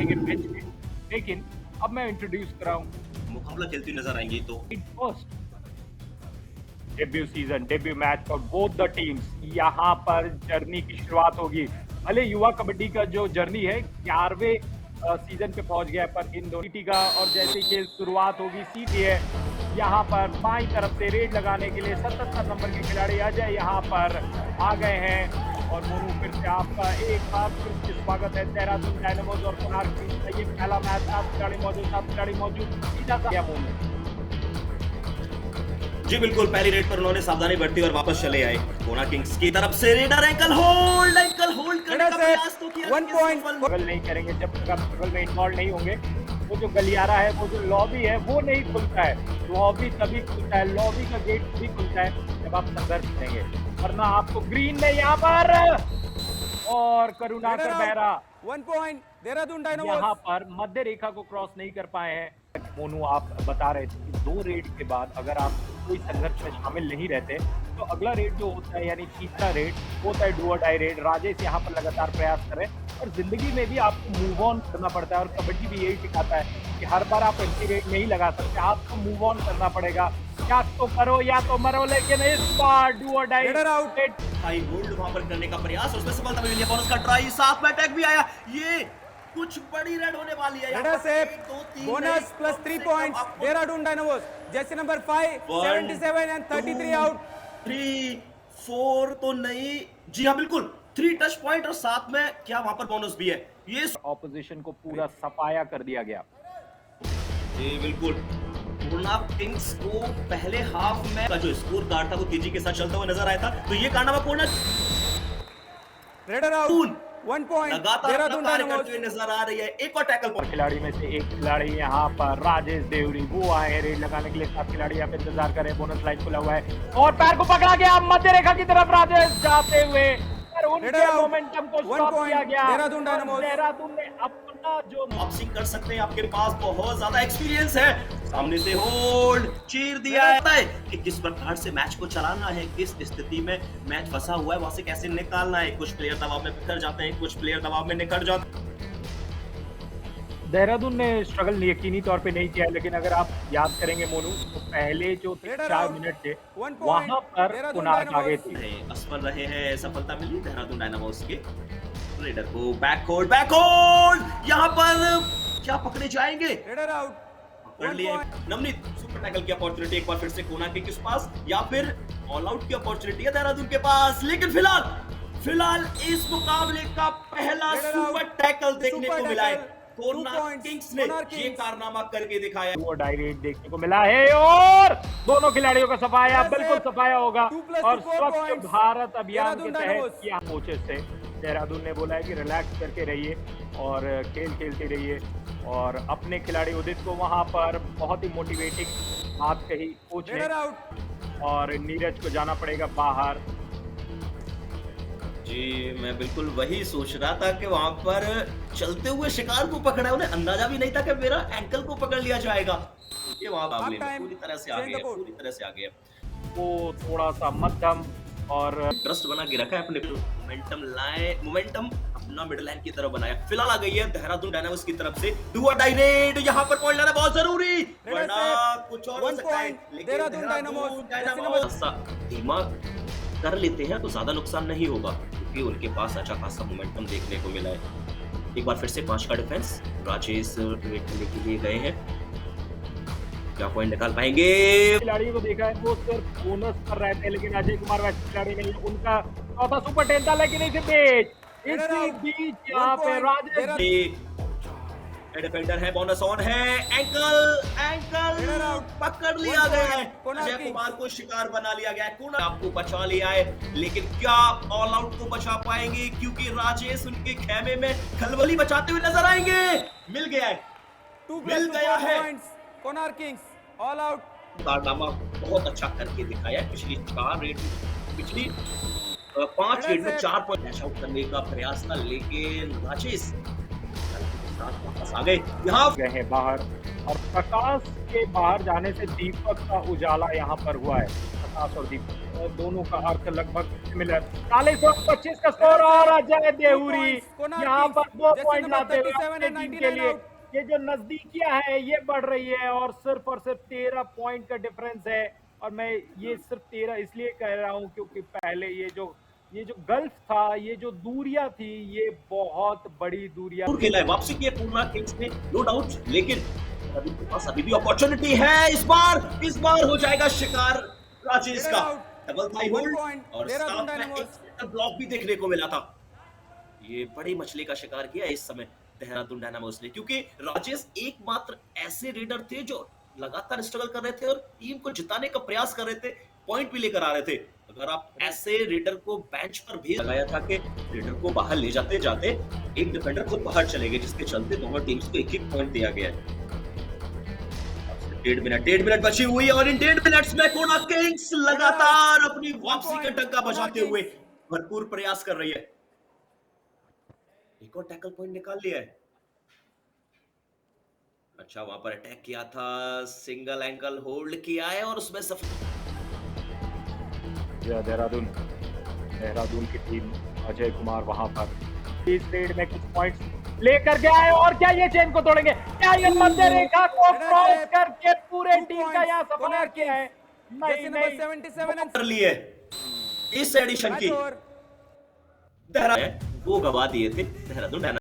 करेंगे बेंच पे, लेकिन अब मैं इंट्रोड्यूस कराऊं मुकाबला खेलती नजर आएंगी तो first debut season, debut match for both the teams. यहाँ पर जर्नी की शुरुआत होगी। भले युवा कबड्डी का जो जर्नी है 11वें सीजन पे पहुंच गया है, पर इन दोनों सिटी का और जैसे खेल शुरुआत होगी सीटी है। यहाँ पर बाईं तरफ से रेड लगाने के लिए 77 नंबर के खिलाड़ी अजय यहाँ पर आ गए हैं। और मोनू फिर से आपका एक बार फिर से स्वागत है देहरादून डायनामोज और कोणार्क टीम का ये पहला मैच। 7 खिलाड़ी मौजूद सीधा सा मोनू। जी बिल्कुल, पहली रेड पर उन्होंने सावधानी बरती और वापस चले आए। कोणार्क किंग्स की तरफ से रेडर एंकल होल्ड करने का प्रयास तो किया, 1 पॉइंट स्ट्रगल नहीं करेंगे जब तक आप स्ट्रगल में इन्वॉल्व नहीं होंगे। वो जो गलियारा है, वो जो लॉबी है, वो नहीं खुलता है। लॉबी तभी खुलता है, लॉबी का गेट तभी खुलता है जब आप संघर्ष करेंगे, वरना आपको ग्रीन में यहाँ पर और करुणाकर बेहरा 1 पॉइंट देहरादून डायनामोस यहाँ पर मध्य रेखा को क्रॉस नहीं कर पाए हैं। मोनू आप बता रहे थे कि 2 रेड के बाद अगर आप कोई संघर्ष में शामिल नहीं रहते तो अगला रेड जो होता है यानी तीसरा रेड होता है डू और डाई रेड। राजेश यहाँ पर लगातार प्रयास करें और जिंदगी में भी आपको मूव ऑन करना पड़ता है और कबड्डी भी यही सिखाता है कि हर बार आप एंटी रेड नहीं लगा सकते, आपको मूव ऑन करना पड़ेगा। या तो करो या तो मरो, लेकिन इस बार डू और डाई आउट हाई होल्ड वहां पर करने का प्रयास, उसमें सफलता मिली है। बोनस का ट्राई, साथ में अटैक भी आया। ये कुछ बड़ी रेड होने वाली है। Raider save bonus plus 3 points Dehradun Dynamos. जैसे नंबर 5 77 एंड 33 आउट। 3 4 तो नहीं, जी हाँ बिल्कुल 3 टच पॉइंट और साथ में क्या वहां पर बोनस भी है। ये ऑपोजिशन को पूरा सफाया कर दिया गया। जी बिल्कुल, कोणार्क किंग्स को पहले हाफ में का जो स्कोर कार्ड था वो तेजी के साथ चलता हुआ नजर आया था, तो ये कारनामा कोणार्क रेडर आउट 1 पॉइंट लगातार देहरादून कार्य डायनामोस। करते हुए नजर आ रही है। एक और टैकल और खिलाड़ी में से एक खिलाड़ी यहाँ पर राजेश देवरी वो आए हैं रेड लगाने के लिए। 7 खिलाड़ी यहाँ पे इंतजार कर रहे हैं। बोनस लाइन खुला हुआ है और पैर को पकड़ा गया मध्य रेखा की तरफ राजेश जाते हुए, पर उनके मोमेंटम को स्टॉप किया गया। देहरादून डायनामोस। देहरादून ने अपना जो बॉक्सिंग कर सकते हैं, आपके पास बहुत ज्यादा एक्सपीरियंस है। सामने से होल्ड चीर दिया है कि किस प्रकार से मैच को चलाना है, किस स्थिति में मैच फंसा हुआ है वहां से कैसे निकालना है। कुछ प्लेयर दबाव में बिखर जाते हैं, कुछ प्लेयर दबाव में निकल जाते हैं। देहरादून ने स्ट्रगल यकीनी तौर पे नहीं किया, लेकिन अगर आप याद करेंगे मोनू तो पहले जो 4 मिनट थे वहां पर कोणार्क आगे थे। असफल रहे हैं, सफलता मिली देहरादून डायनामोस के रेडर को। बैक होल्ड यहाँ पर क्या पकड़े जाएंगे। रेडर आउट पकड़ लिए नवनीत। सुपर टैकल की अपॉर्चुनिटी एक बार फिर से कोणार्क के पास, या फिर ऑल आउट की अपॉर्चुनिटी है देहरादून के पास। लेकिन फिलहाल इस मुकाबले का पहला सुपर टैकल देखने को मिला है। कोणार्क किंग्स ने ये कारनामा करके दिखाया। वो डायरेक्ट देखने को मिला है और दोनों खिलाड़ियों का सफाया बिल्कुल सफाया होगा। और स्वच्छ भारत अभियान के तहत किया कोचेस से देहरादून ने बोला है कि रिलैक्स करके रहिए और खेल खेलते रहिए। और अपने खिलाड़ी उदित को वहां पर बहुत ही मोटिवेटिंग बात कही कोच ने। और नीरज को जाना पड़ेगा बाहर। जी मैं बिल्कुल वही सोच रहा था कि वहां पर चलते हुए शिकार को पकड़ा, उन्हें अंदाजा भी नहीं था कि मेरा एंकल को पकड़ लिया जाएगा। ये वहां मामले में पूरी तरह से आ गया। वो थोड़ा सा मध्यम और ट्रस्ट बना के रखा है, अपने मोमेंटम अपना मिडिल लाइन की तरफ बनाया। फिलहाल आ गई है देहरादून डायनामोस की तरफ से डू और डाई रेड। यहाँ पर पॉइंट लाना बहुत जरूरी, वरना कुछ और हो सकता है। लेकिन देहरादून डायनामोस दिमाग कर लेते हैं तो ज्यादा नुकसान नहीं होगा, क्योंकि उनके पास अच्छा खासा मोमेंटम देखने को मिला है। एक बार फिर से 5 का डिफेंस राजेश रेड करने के लिए गए हैं। क्या पॉइंट निकाल पाएंगे। खिलाड़ियों को देखा है वो सिर्फ बोनस पर रहते हैं, लेकिन अजय कुमार वैसे खिलाड़ी नहीं है। उनका चौथा सुपर 10 था, लेकिन इसी बीच यहाँ पे राजेश डिफेंडर है, बोनस ऑन है। एंकल पकड़ लिया गया है। अजय कुमार को शिकार बना लिया गया है। कोणार्क आपको बचा लिया है, लेकिन क्या ऑल आउट को बचा पाएंगे, क्योंकि राजेश उनके खेमे में खलबली बचाते हुए नजर आएंगे। मिल गया है कोणार्क किंग्स ऑल आउट। कारनामा बहुत अच्छा करके दिखाया है। पिछली 5 रेड में 4 पॉइंट कैच आउट करने का प्रयास था, लेकिन राजेश वापस आ गए। यहाँ गए बाहर और प्रकाश के बाहर जाने से दीपक का उजाला यहाँ पर हुआ है। विकास और दीपक दोनों का अर्थ लगभग सिमिलर। 40-25 का स्कोर और अजय देहुरी यहाँ पर 2 पॉइंट लाते हुए अपने टीम के लिए। ये जो नजदीकियां है ये बढ़ रही है और सिर्फ 13 पॉइंट का डिफरेंस है। और मैं ये सिर्फ 13 इसलिए कह रहा हूं क्योंकि पहले ये जो गल्फ था, ये जो दूरियां थी, ये बहुत बड़ी दूरियां खेला है। वापसी की है पूर्णा किंग्स ने, नो डाउट, लेकिन अभी के पास अभी भी अपॉर्चुनिटी है। इस बार हो जाएगा शिकार राजेश का। डबल थाई होल्ड और साथ में एक ब्लॉक भी देखने को मिला था। ये बड़ी मछली का शिकार किया इस समय देहरादून डायनामोस ने, क्योंकि राजेश एकमात्र ऐसे रेडर थे जो लगातार स्ट्रगल कर रहे थे और टीम को जिताने का प्रयास कर रहे थे, पॉइंट भी लेकर आ रहे थे। अगर आप ऐसे रेडर को बेंच पर भी लगाया था कि रेडर को बाहर ले जाते जाते एक डिफेंडर खुद बाहर चले गए, जिसके चलते दोनों टीम्स को एक पॉइंट दिया गया है। 1.5 मिनट बची हुई है और इन 1.5 मिनट्स में कोणार्क किंग्स लगातार अपनी वापसी का डंका बजाते हुए भरपूर प्रयास कर रही है। एक और टैकल पॉइंट निकाल लिया है। अच्छा, वहां पर अटैक किया था, सिंगल एंगल होल्ड किया है और उसमें देहरादून की टीम, अजय कुमार वहां पर इस रेड में कुछ पॉइंट्स लेकर गया है। और क्या ये चेन को तोड़ेंगे? क्या ये मध्य रेखा को क्रॉस करके पूरे टीम का यहाँ सफाया किया है? नहीं कर लिए इस एडिशन की वो गवा दिए थे देहरादून।